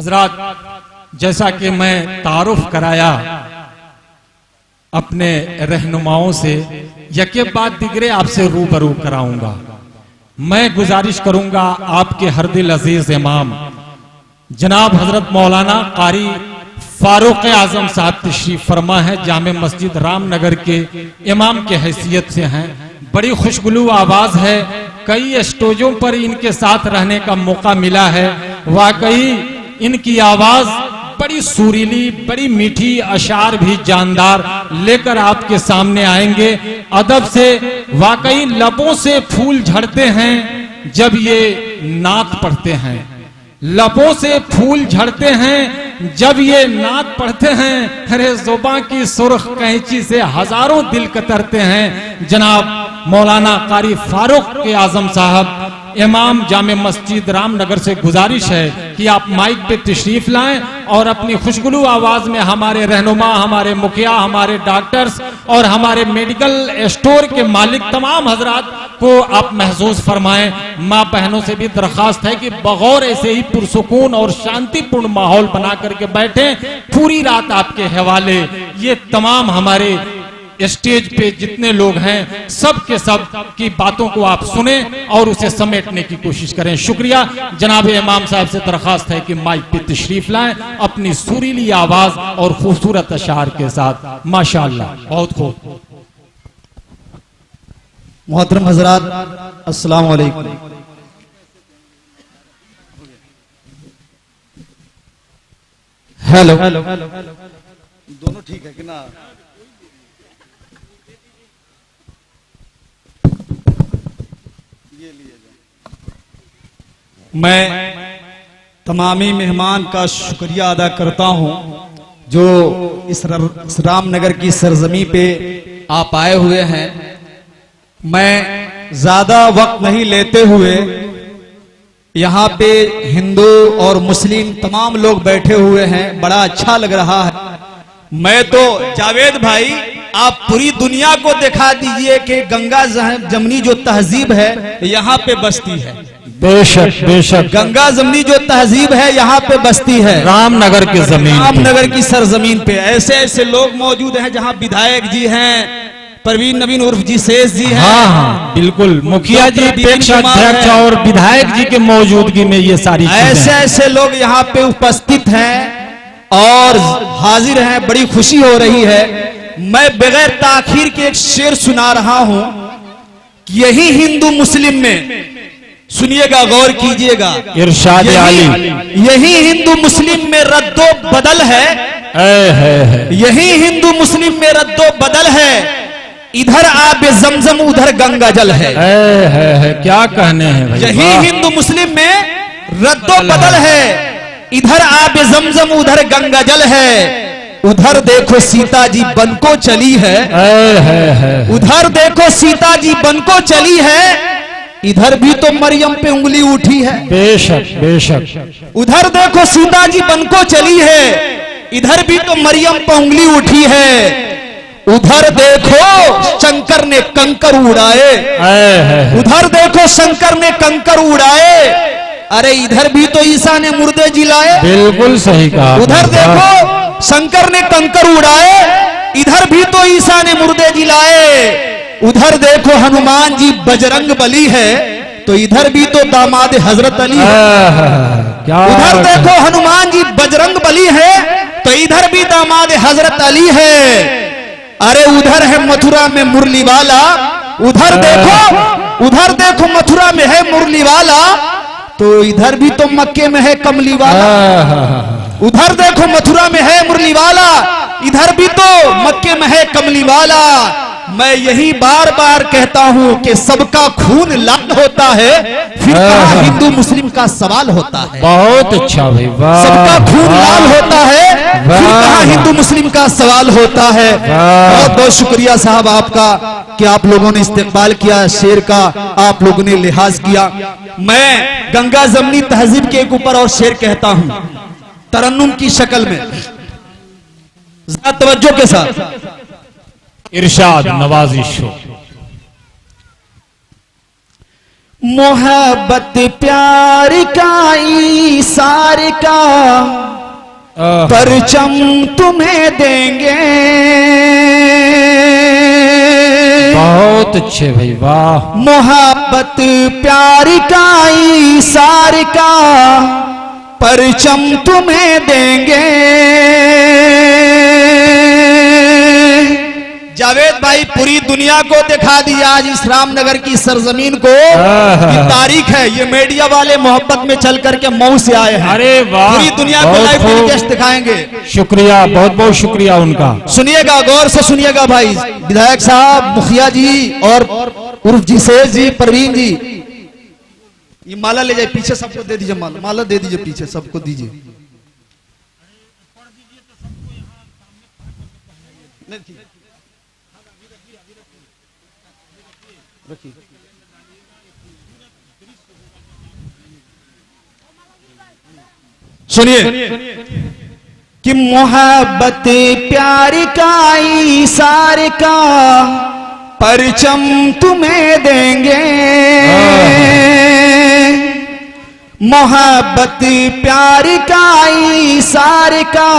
हजरात, जैसा कि मैं तारुफ कराया अपने रहनुमाओं से, यके बाद दिगरे आपसे रूबरू कराऊंगा। मैं गुजारिश करूंगा आपके हर दिल अजीज इमाम जनाब हजरत मौलाना कारी फारूक आजम साहब तशरीफ फरमा है, जामे मस्जिद रामनगर के इमाम के हैसियत से हैं। बड़ी खुशगुलू आवाज है, कई स्टेजों पर इनके साथ रहने का मौका मिला है। वाकई इनकी आवाज बड़ी सुरीली, बड़ी मीठी, अशार भी जानदार लेकर आपके सामने आएंगे। अदब से वाकई लबों से फूल झड़ते हैं जब ये नात पढ़ते हैं, लबों से फूल झड़ते हैं जब ये नात पढ़ते हैं। अरे जुबान की सुर्ख कैंची से हजारों दिल कतरते हैं। जनाब मौलाना कारी फारूक के आजम साहब इमाम जामे मस्जिद रामनगर से गुजारिश है कि आप माइक पे तशरीफ लाएं और अपनी खुशगुलू आवाज में हमारे रहनुमा, हमारे मुखिया, हमारे डॉक्टर्स और हमारे मेडिकल स्टोर के मालिक तमाम हजरात को आप महसूस फरमाएं। माँ बहनों से भी दरखास्त है कि बगौर ऐसे ही पुरसुकून और शांतिपूर्ण माहौल बना करके बैठे। पूरी रात आपके हवाले ये तमाम हमारे स्टेज पे जितने लोग हैं सब के सब की बातों को आप सुने और उसे समेटने की कोशिश करें। शुक्रिया। जनाब इमाम साहब से दरखास्त है कि माइक पे तशरीफ लाएं अपनी सुरीली आवाज और खूबसूरत अशार के साथ। माशाअल्लाह, बहुत खूब। मोहतरम हजरात, अस्सलाम वालेकुम। हेलो, दोनों ठीक है कि ना? मैं तमामी मेहमान का शुक्रिया अदा करता हूं जो इस रामनगर की सरजमी पे आप आए हुए हैं। मैं ज्यादा वक्त नहीं लेते हुए, यहाँ पे हिंदू और मुस्लिम तमाम लोग बैठे हुए हैं, बड़ा अच्छा लग रहा है। मैं तो जावेद भाई, आप पूरी दुनिया को दिखा दीजिए कि गंगा जमनी जो तहजीब है यहाँ पे बसती है। बेशक बेशक, गंगा जमनी जो तहजीब है यहाँ पे बसती है, रामनगर की जमीन, रामनगर की सरजमीन पे। ऐसे ऐसे लोग मौजूद हैं जहाँ विधायक जी हैं, परवीन नवीन उर्फ जी शेष जी हैं। हाँ हाँ बिल्कुल, मुखिया जी, अध्यक्ष और विधायक जी के मौजूदगी में ये सारी ऐसे ऐसे लोग यहाँ पे उपस्थित हैं और हाजिर हैं। बड़ी खुशी हो रही है। मैं बगैर ताखीर के एक शेर सुना रहा हूं कि यही हिंदू मुस्लिम में, सुनिएगा, गौर कीजिएगा, इरशाद आली, यही हिंदू मुस्लिम में रद्दो बदल है। यही हिंदू मुस्लिम में रद्दो बदल है। इधर आबे जमजम उधर गंगा जल है। क्या कहने हैं भाई। यही हिंदू मुस्लिम में रद्दो बदल है। इधर आबे जमजम उधर गंगा जल है। उधर देखो सीता जी बन को चली है। उधर देखो सीता जी बन को चली है। इधर भी तो मरियम पे उंगली उठी है। बेशक बेशक। उधर देखो सीता जी बन को चली है। इधर भी तो मरियम पे उंगली उठी है। उधर देखो शंकर ने कंकर उड़ाए। उधर देखो शंकर ने कंकर उड़ाए। अरे इधर भी तो ईसा ने मुर्दे जिलाए। बिल्कुल सही कहा। उधर देखो शंकर ने कंकर उड़ाए। इधर भी तो ईसा ने मुर्दे जिलाए। उधर देखो हनुमान जी बजरंग बली है, तो इधर भी तो दामाद हजरत अली है। उधर देखो हनुमान जी बजरंग बली है, तो इधर भी दामाद हजरत अली है। अरे उधर है मथुरा में मुरली वाला। उधर देखो मथुरा में है मुरली वाला, तो इधर भी तो मक्के में है कमली वाला। उधर देखो मथुरा में है मुरली वाला, इधर भी तो मक्के में है कमली वाला। मैं यही बार बार कहता हूं कि सबका खून लाल होता है, फिर कहां हिंदू मुस्लिम का सवाल होता है। बहुत अच्छा भाई, वाह। सबका खून लाल होता है, फिर कहां हिंदू मुस्लिम का सवाल होता है। बहुत बहुत शुक्रिया साहब आपका कि आप लोगों ने इस्तेकबाल किया, शेर का आप लोगों ने लिहाज किया। मैं गंगा जमनी तहजीब के एक ऊपर और शेर कहता हूं तरन्नुम की शक्ल में, जरा तवज्जो के साथ। इरशाद नवाजिश हो। मोहब्बत प्यार का ईसार का परचम तुम्हें देंगे। बहुत अच्छे भाई, वाह। मोहब्बत प्यार का ईसार का परचम तुम्हें देंगे। जावेद भाई पूरी दुनिया को दिखा दिया आज इस रामनगर की सरजमीन को कि तारीख है। ये मीडिया वाले मोहब्बत में चल करके मऊ से आए हैं। अरे वाह, पूरी दुनिया को लाइव टेलीकास्ट दिखाएंगे। शुक्रिया, बहुत बहुत शुक्रिया उनका। सुनिएगा, गौर से सुनिएगा भाई। विधायक साहब, मुखिया जी और उर्फ जी, शेष जी, परवीन जी, ये माला ले जाए, पीछे सबको दे दीजिए। माला माला दे दीजिए, पीछे सबको दीजिए। सुनिए कि मोहब्बत प्यार का ईसार का परचम तुम्हें देंगे। मोहब्बत प्यार का ईसार का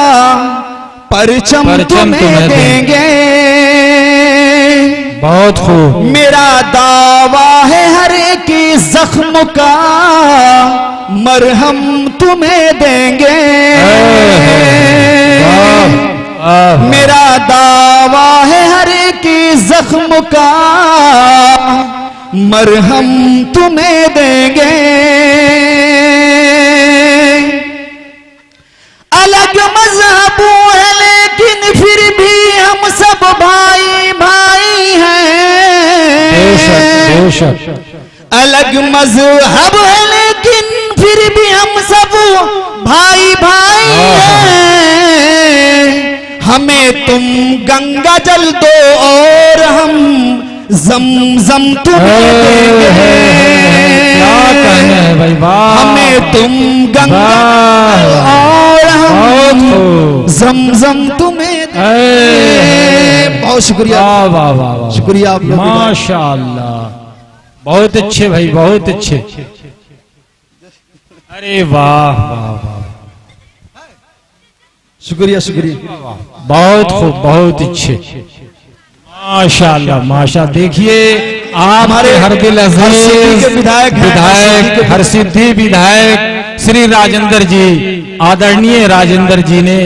परचम तुम्हें देंगे। बहुत खूब। मेरा दावा है हर एक जख्म का मरहम तुम्हें देंगे। मेरा दावा है हर एक जख्म का मरहम तुम्हें देंगे। अलग मजहब है लेकिन फिर भी हम सब भाई भाई हैं। अलग मजहब है लेकिन फिर भी हम सब भाई भाई हैं। हमें तुम गंगा जल दो और हम जमजम तुम्हें देंगे। क्या कहना है भाई, वाह। हमें तुम गंगा और हम जमजम तुम्हें देंगे। बहुत शुक्रिया, वाह वाह वाह वाह, शुक्रिया आप लोगों का। माशाअल्लाह, बहुत अच्छे भाई, बहुत अच्छे। अरे वाह वाह वाह, शुक्रिया शुक्रिया, बहुत खूब, बहुत अच्छे, माशाअल्लाह माशाअल्लाह। देखिए आप हमारे हरदिल अजीज विधायक, हरसिद्धि विधायक श्री राजेंद्र जी, आदरणीय राजेंद्र जी ने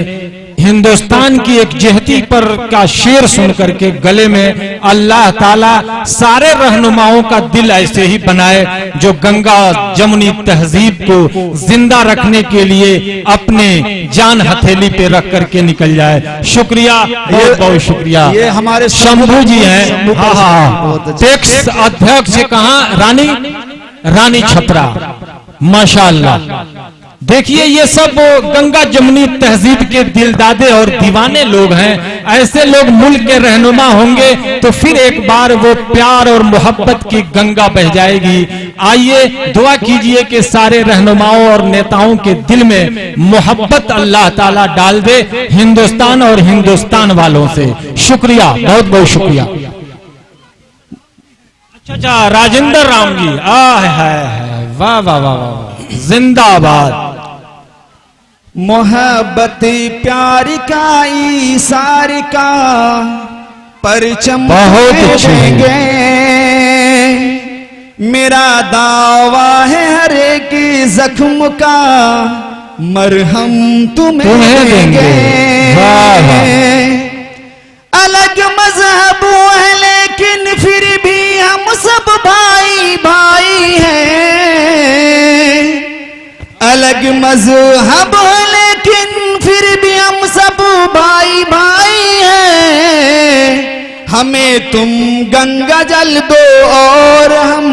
हिंदुस्तान की एक जहती पर का शेर सुन करके गले में अल्लाह ताला सारे रहनुमाओं का दिल ऐसे ही बनाए जो गंगा जमुनी तहजीब को जिंदा रखने के लिए अपने जान हथेली पे रख करके निकल जाए। शुक्रिया, बहुत बहुत शुक्रिया। ये हमारे शंभू जी हैं, हाँ हाँ, टैक्स अध्यक्ष कहाँ, रानी छपरा, माशाअल्लाह। देखिए ये सब गंगा जमुनी तहजीब के दिलदादे और दीवाने लोग हैं। ऐसे लोग मुल्क के रहनुमा होंगे तो फिर एक बार वो प्यार और मोहब्बत की गंगा बह जाएगी। आइए दुआ कीजिए कि सारे रहनुमाओं और नेताओं के दिल में मोहब्बत अल्लाह ताला डाल दे, हिंदुस्तान और हिंदुस्तान वालों से। शुक्रिया, बहुत बहुत शुक्रिया। अच्छा, राजेंद्र राम जी, वाह वाह वाह वाह, जिंदाबाद। मोहब्बत प्यार का ईसार का परचम देंगे। मेरा दावा है हर एक जख्म का मरहम तुम्हें देंगे। अलग मजहब है लेकिन फिर भी हम सब भाई भाई हैं। अलग मजहब है लेकिन फिर भी हम सब भाई भाई हैं। हमें तुम गंगा जल दो और हम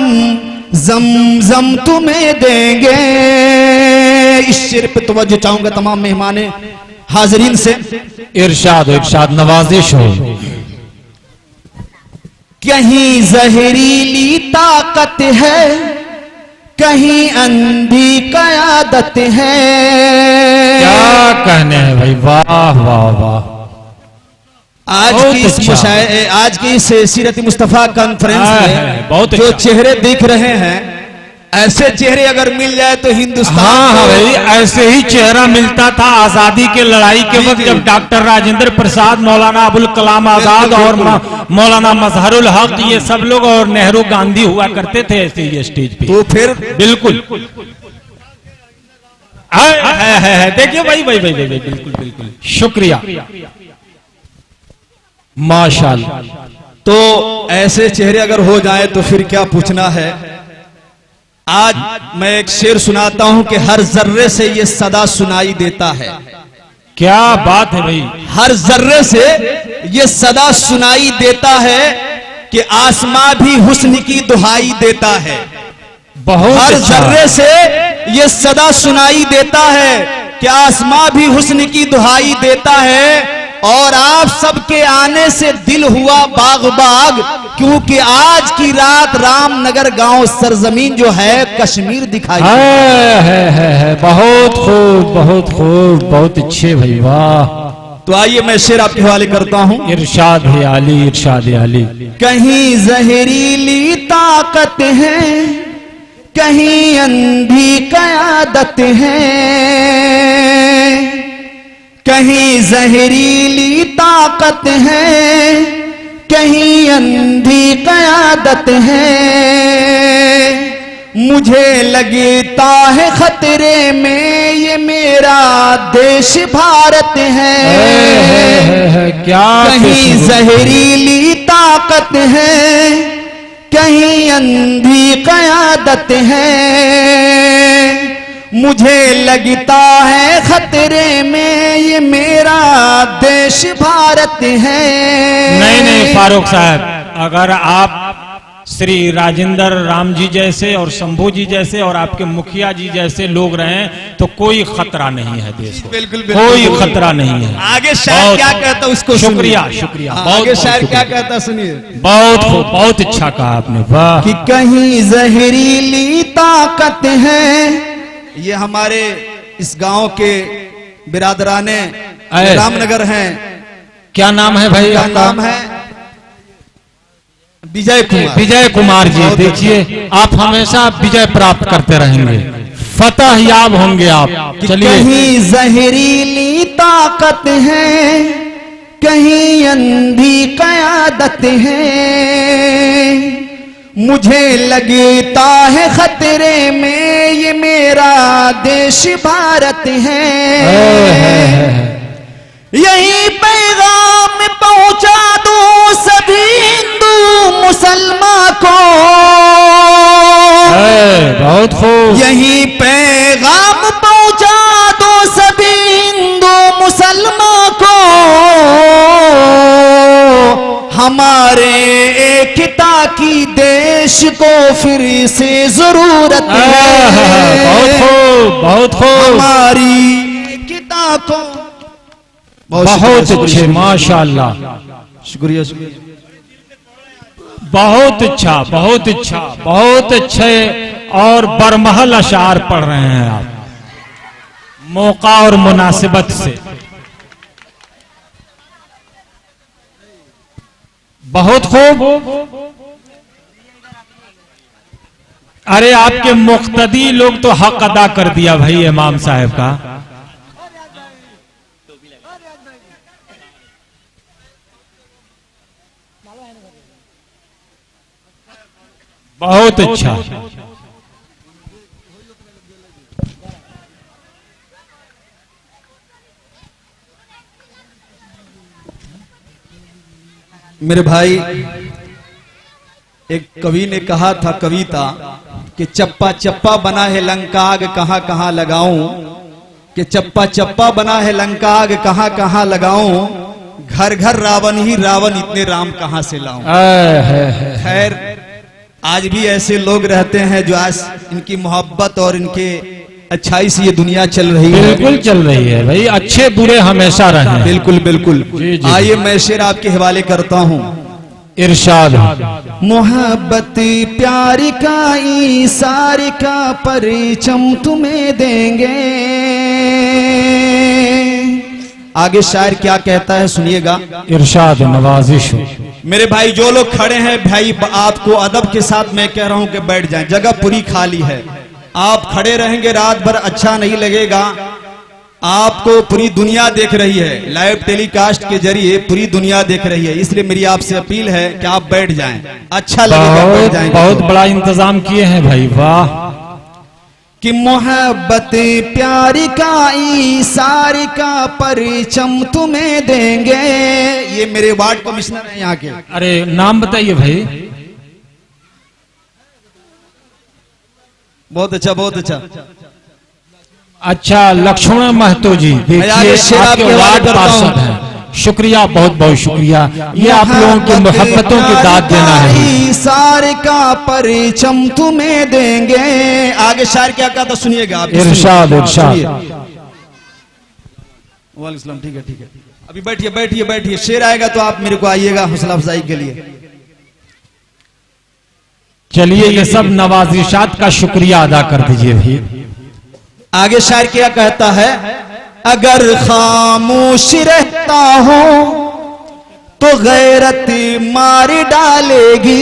जमजम तुम्हें देंगे। इस शेर पे तवज्जो चाहूंगा तमाम मेहमान हाजरीन से। इरशाद इरशाद नवाजिश हो। कहीं जहरीली ताकत है, कहीं अंधी कयादत है। क्या कहने हैं भाई, वाह वाह वाह। आज की इस सीरत मुस्तफा कॉन्फ्रेंस में बहुत जो चेहरे दिख रहे हैं ऐसे चेहरे अगर मिल जाए तो हिंदुस्तान हाँ को- भाई, ऐसे ही चेहरा मिलता था आजादी के लड़ाई के जी, वक्त, जी। जब डॉक्टर राजेंद्र प्रसाद, मौलाना अबुल कलाम आजाद बिल्कुल, और बिल्कुल। मौलाना मजहरुल हक, ये सब लोग, और नेहरू गांधी हुआ करते थे ऐसे ही स्टेज पे। तो फिर बिल्कुल है, देखिए भाई भाई भाई भाई भाई, बिल्कुल बिल्कुल, शुक्रिया, माशाल्लाह। तो ऐसे चेहरे अगर हो जाए तो फिर क्या पूछना है। आज मैं एक शेर सुनाता हूं कि हर जर्रे से ये सदा सुनाई देता है। क्या बात है भाई, हर जर्रे से ये सदा सुनाई देता है कि आसमां भी हुस्न की दुहाई देता है। बहुत हर अच्छा। जर्रे से ये सदा सुनाई देता है कि आसमां भी हुस्न की दुहाई देता है। और आप सबके आने से दिल हुआ बाग बाग, क्योंकि आज की रात रामनगर गांव सरजमीन जो है कश्मीर दिखाई है, बहुत खूब, बहुत खूब, बहुत अच्छे भाई, वाह। तो आइए मैं शेर आपके हवाले करता हूं। इरशाद है आली, इरशाद है आली। कहीं जहरीली ताकत है, कहीं अंधी कयादत है, कहीं जहरीली ताकत है, कहीं अंधी कयादत है। मुझे लगता है खतरे में ये मेरा देश भारत है। क्या कहीं जहरीली ताकत है, कहीं अंधी कयादत है। मुझे लगता है खतरे में ये मेरा देश भारत है। नहीं फारूक साहब, अगर आप श्री राजेंद्र राम जी जैसे और शंभू जी जैसे और आपके मुखिया जी जैसे लोग रहे तो कोई खतरा नहीं है देश को, बिल्कुल, बिल्कुल, कोई बिल्कुल। खतरा नहीं है। आगे शायर बहुत- क्या कहता है उसको सुनिए। शुक्रिया, शुक्रिया, हाँ, बहुत आगे बहुत शायर क्या शुक्रिया। कहता है सुनिए। बहुत खूब, बहुत अच्छा कहा आपने, वाह। कि कहीं जहरीली ताकत है। ये हमारे इस गांव के बिरादराने अरे। रामनगर हैं। क्या नाम है भाई क्या आपका? नाम है? विजय कुमार। विजय कुमार जी। बहुत देखिए, आप हमेशा विजय प्राप्त करते रहेंगे, फतह याब होंगे आप। कि चलिए, कहीं जहरीली ताकत है, कहीं अंधी कयादत है। मुझे लगता है खतरे में ये मेरा देश भारत है। यही पैगाम पहुंचा दो सभी हिंदू मुसलमान को। बहुत खूब। यही पैगाम पहुंचा दो सभी हिंदू मुसलमान को। हमारे एकता की देश को फिर से जरूरत है। बहुत खूब, बहुत खूब, हमारी एकता को बहुत अच्छे, माशाल्लाह, शुक्रिया शुक्रिया। बहुत अच्छा, बहुत अच्छा, बहुत अच्छे और बरमहल अशार पढ़ रहे हैं आप, मौका और मुनासिबत से। बहुत खूब। अरे आपके मुक्तदी लोग तो हक अदा कर दिया भाई इमाम साहब का। बहुत अच्छा। मेरे भाई, एक कवि ने कहा था कविता कि चप्पा चप्पा बना है लंका आग कहां कहां लगाऊं, कि चप्पा चप्पा बना है लंका आग कहां कहां लगाऊं, घर घर रावण ही रावण इतने राम कहां से लाऊं। खैर, आज भी ऐसे लोग रहते हैं जो आज इनकी मोहब्बत और इनके अच्छाई से ये दुनिया चल रही है। बिल्कुल चल रही है भाई, अच्छे बुरे हमेशा रहे। बिल्कुल बिल्कुल। जी, जी। आइए मैं शेर आपके हवाले करता हूं। इरशाद। मोहब्बत प्यार का ईसार का परचम तुम्हें देंगे। आगे शायर क्या कहता है सुनिएगा। इरशाद नवाजिश। मेरे भाई जो लोग खड़े हैं भाई, आपको अदब के साथ मैं कह रहा हूं कि बैठ जाएं, जगह पूरी खाली है। आप खड़े रहेंगे रात भर अच्छा नहीं लगेगा। आपको पूरी दुनिया देख रही है, लाइव टेलीकास्ट के जरिए पूरी दुनिया देख रही है, इसलिए मेरी आपसे अपील है कि आप बैठ जाएं, अच्छा लगेगा बैठ जाएंगे। बहुत बड़ा इंतजाम किए हैं भाई, वाह। कि मोहब्बत प्यारी का ईसार का परिचम तुम्हें देंगे। ये मेरे वार्ड कमिश्नर हैं यहाँ के। अरे नाम बताइए भाई। बहुत अच्छा, बहुत अच्छा। अच्छा, लक्ष्मण महतो जी, देखिए आपके वार्ड पार्षद हैं। शुक्रिया, बहुत बहुत शुक्रिया। ये आप लोगों की मोहब्बतों की दाद देना है। सारे का परिचम तुम्हें देंगे। आगे शायर क्या कहता सुनिएगा आप। इरशाद इरशाद। वालेकुम, ठीक है ठीक है। अभी बैठिए बैठिए बैठिए, शेर आएगा तो आप मेरे को आइएगा हौसला अफजाई के लिए। चलिए, ये सब नवाजिशात का शुक्रिया अदा कर दीजिए भी। आगे शायर क्या कहता है। अगर खामोश रहता हूं तो गैरत मार डालेगी।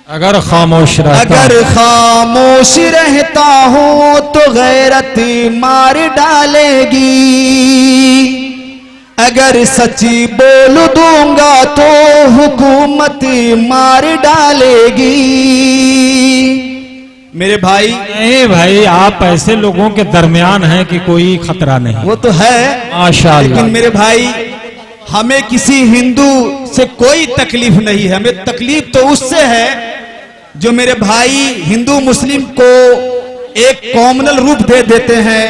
अगर खामोश रहता हूं तो गैरत मार डालेगी। अगर सच्ची बोल दूंगा तो हुकूमत मार डालेगी। मेरे भाई, नहीं भाई, आप ऐसे लोगों के दरमियान हैं कि कोई खतरा नहीं। वो तो है माशाअल्लाह। लेकिन मेरे भाई, हमें किसी हिंदू से कोई तकलीफ नहीं है। हमें तकलीफ तो उससे है जो मेरे भाई हिंदू मुस्लिम को एक कॉमनल रूप दे देते हैं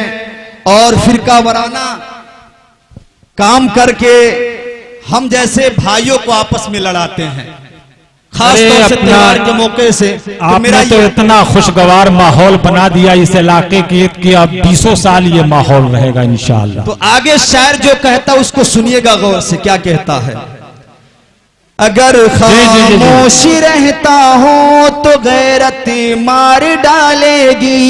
और फिरका वराना काम करके हम जैसे भाइयों को आपस में लड़ाते हैं, खास तौर से त्योहार के मौके से। आपने तो इतना खुशगवार माहौल बना दिया इस इलाके के अब 20 साल ये माहौल रहेगा इंशाअल्लाह। तो आगे शायर जो कहता है उसको सुनिएगा गौर से, क्या कहता है। अगर खामोश रहता हूं तो गैरत मार डालेगी।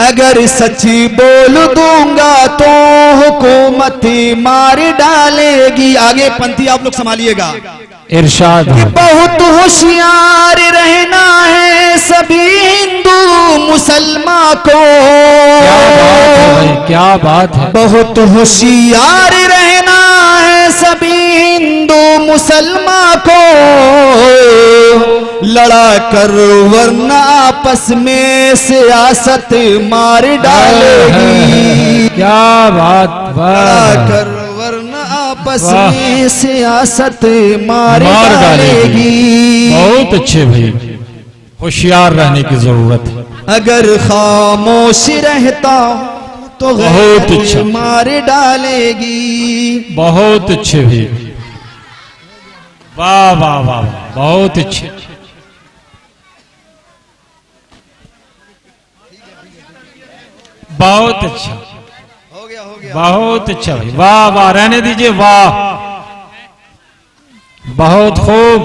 अगर सच्ची बोल दूंगा तो हुकूमत मार डालेगी। आगे पंथी आप लोग संभालिएगा। इरशाद। बहुत होशियार रहना है सभी हिंदू मुसलमान को। क्या बात है। बहुत होशियार रहना है सभी हिंदू मुसलमान को। लड़ा कर वरना आपस में सियासत मार डालेगी। क्या बात। लड़ा कर वरना आपस में सियासत मार डालेगी। बहुत अच्छे भाई, होशियार रहने की जरूरत है। अगर खामोश रहता तो बहुत अच्छा मार डालेगी। बहुत अच्छे भाई, वाह वाह वाह, बहुत अच्छे। बहुत अच्छा, हो गया बहुत अच्छा भाई, वाह वाह, रहने दीजिए, वाह, बहुत खूब।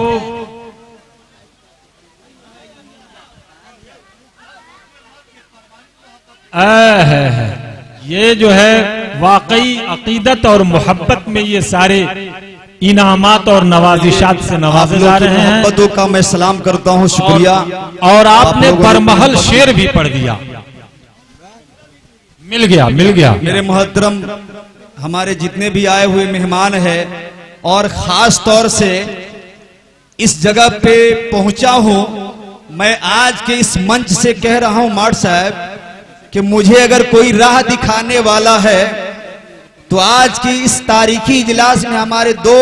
ये जो है वाकई अकीदत और मोहब्बत में ये सारे इनामात और नवाजिशात से नवाजे जा रहे हैं। मोहब्बतों का मैं सलाम करता हूँ, शुक्रिया। और आपने बरमहल शेर भी पढ़ दिया। मिल गया, मिल गया। मेरे मोहतरम हमारे जितने भी आए हुए मेहमान हैं और खास तौर से इस जगह पे पहुंचा हूं, मैं आज के इस मंच से कह रहा हूं मार्ट साहब कि मुझे अगर कोई राह दिखाने वाला है तो आज की इस तारीखी इजलास में हमारे दो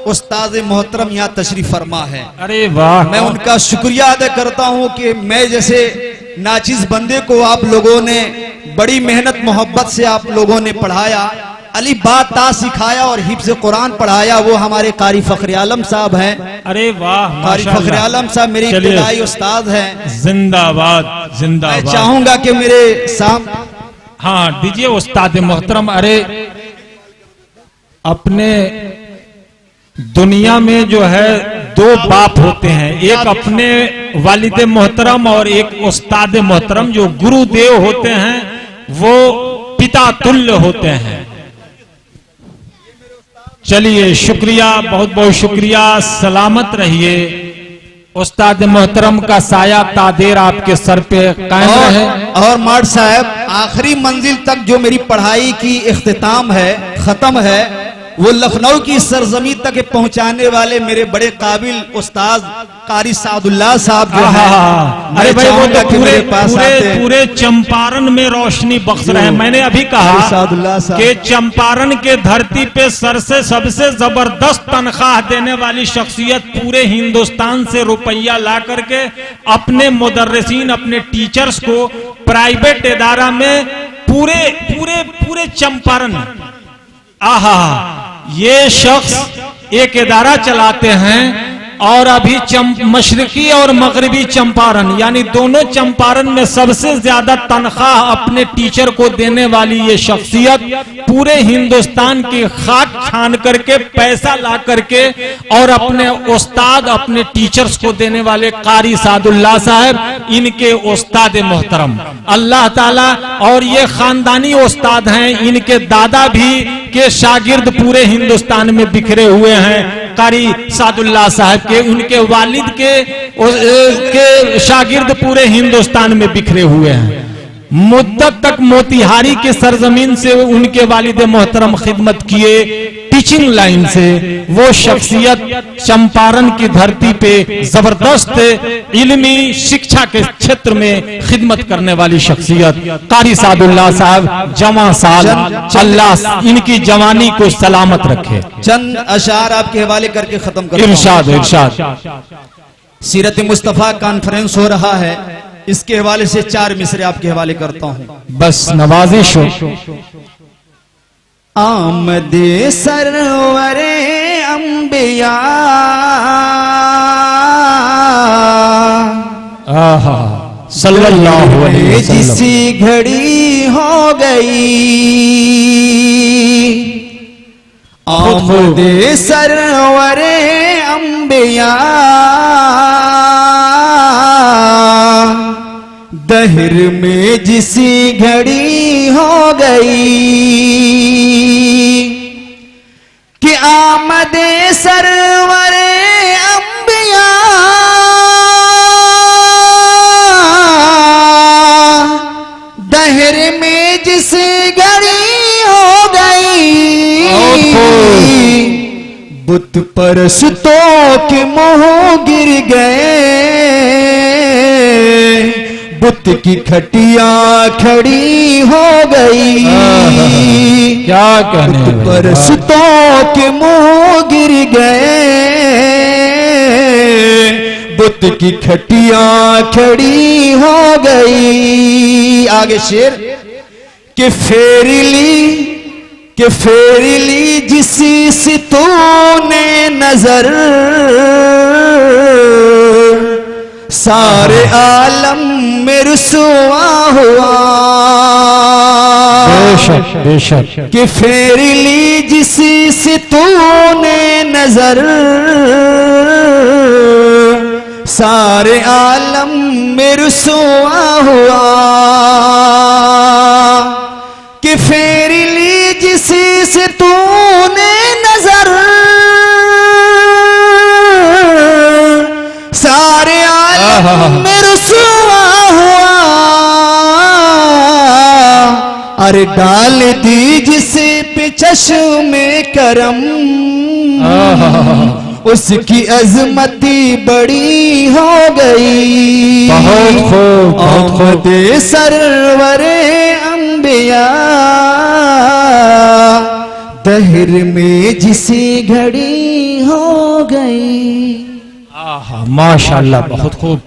उस्ताद मोहतरम यहाँ तशरीफ फरमा है। अरे वाह, मैं उनका शुक्रिया अदा करता हूं कि मैं जैसे नाचिज बंदे को आप लोगों ने बड़ी मेहनत मोहब्बत से आप लोगों ने पढ़ाया, अली बात ता सिखाया और हिफ्ज़ कुरान पढ़ाया, वो हमारे कारी फखर आलम साहब हैं। अरे वाह, कारी फखर आलम साहब मेरे इब्तिदाई उस्ताद हैं। जिंदाबाद जिंदाबाद। मैं चाहूंगा कि मेरे सामने, हाँ दीजिए उस्ताद मोहतरम। अरे अपने दुनिया में जो है दो बाप होते हैं, एक अपने वालिद मोहतरम और एक उस्ताद मोहतरम। जो गुरुदेव होते हैं वो पिता तुल्य होते हैं। चलिए, शुक्रिया, बहुत बहुत शुक्रिया। सलामत रहिए। उस्ताद मोहतरम का साया तादेर आपके सर पे कायम रहे। और मार्ट साहब, आखिरी मंजिल तक जो मेरी पढ़ाई की इख्तिताम है, खत्म है, वो लखनऊ की सरजमी तक पहुंचाने वाले मेरे बड़े काबिल उस्ताद कारी सादुल्लाह साहब जो हैं, अरे भाई, वो तो पूरे पूरे पूरे चंपारण में रोशनी बख्श रहे हैं। मैंने अभी कहा कि चंपारण के धरती पे सर से सबसे जबरदस्त तनख्वाह देने वाली शख्सियत पूरे हिंदुस्तान से रुपया ला करके अपने मुदर्रिसीन, अपने टीचर्स को प्राइवेट इदारा में पूरे पूरे पूरे चंपारण, आहा, ये शख्स एक इदारा चलाते हैं और अभी मशरकी और मगरबी चंपारण यानी दोनों चंपारण में सबसे ज्यादा तनख्वाह अपने टीचर को देने वाली ये शख्सियत पूरे हिंदुस्तान की खाक छान करके पैसा ला करके और अपने उस्ताद, अपने टीचर्स को देने वाले कारी सादुल्लाह साहब, इनके उस्ताद मोहतरम अल्लाह ताला, और ये खानदानी उस्ताद हैं। इनके दादा भी के शागिर्द पूरे हिंदुस्तान में बिखरे हुए हैं। कारी सादुल्लाह साहब के, उनके वालिद के शागिर्द पूरे हिंदुस्तान में बिखरे हुए हैं। मुद्दत तक मोतिहारी के सरजमीन से उनके वालिद मोहतरम खिदमत किए, टीचिंग लाइन से। वो शख्सियत चंपारण की धरती पे जबरदस्त इल्मी शिक्षा के क्षेत्र में खिदमत करने वाली शख्सियत कारी सादुल्लाह साहब, जवां साल, अल्लाह इनकी जवानी को सलामत रखे। चंद अशार आपके हवाले करके खत्म करो। इरशाद इरशाद। सीरत मुस्तफा कॉन्फ्रेंस हो रहा है, इसके हवाले से 4 मिसरे आपके हवाले करता हूं। बस नवाजिश हो। आमदे सरवरे अंबिया, आहा, सल्लल्लाहु अलैहि वसल्लम, जिसी घड़ी हो गई। आमदे सरवरे अंबिया, दहर में जिसी घड़ी हो गई कि आमदे सरवरे अंबिया, दहर में जिस घड़ी हो गई। बुत परस्तों के मोह गिर गए, बुत की खटिया खड़ी हो गई। क्या कहने, बुत परस्तों के मोह गिर गए, बुत की खटिया खड़ी हो गई। आगे शेर के फेर ली जिसी से तूने नजर, सारे आलम में रुसवा हुआ। बेशक बेशक। कि फेर ली जिसी से तूने नजर, सारे आलम में रुसवा हुआ। कि फेर ली जिसी से तूने नजर, सारे आलम में रुसवा हुआ। अरे डाल दी जिसे पे चश्मे करम, उसकी अजमती बड़ी हो गई। बहुत खूब, बहुत खूब। आमदे सरवरे अंबिया, दहर में जिसी घड़ी हो गई। आहा, माशाअल्लाह, बहुत खूब।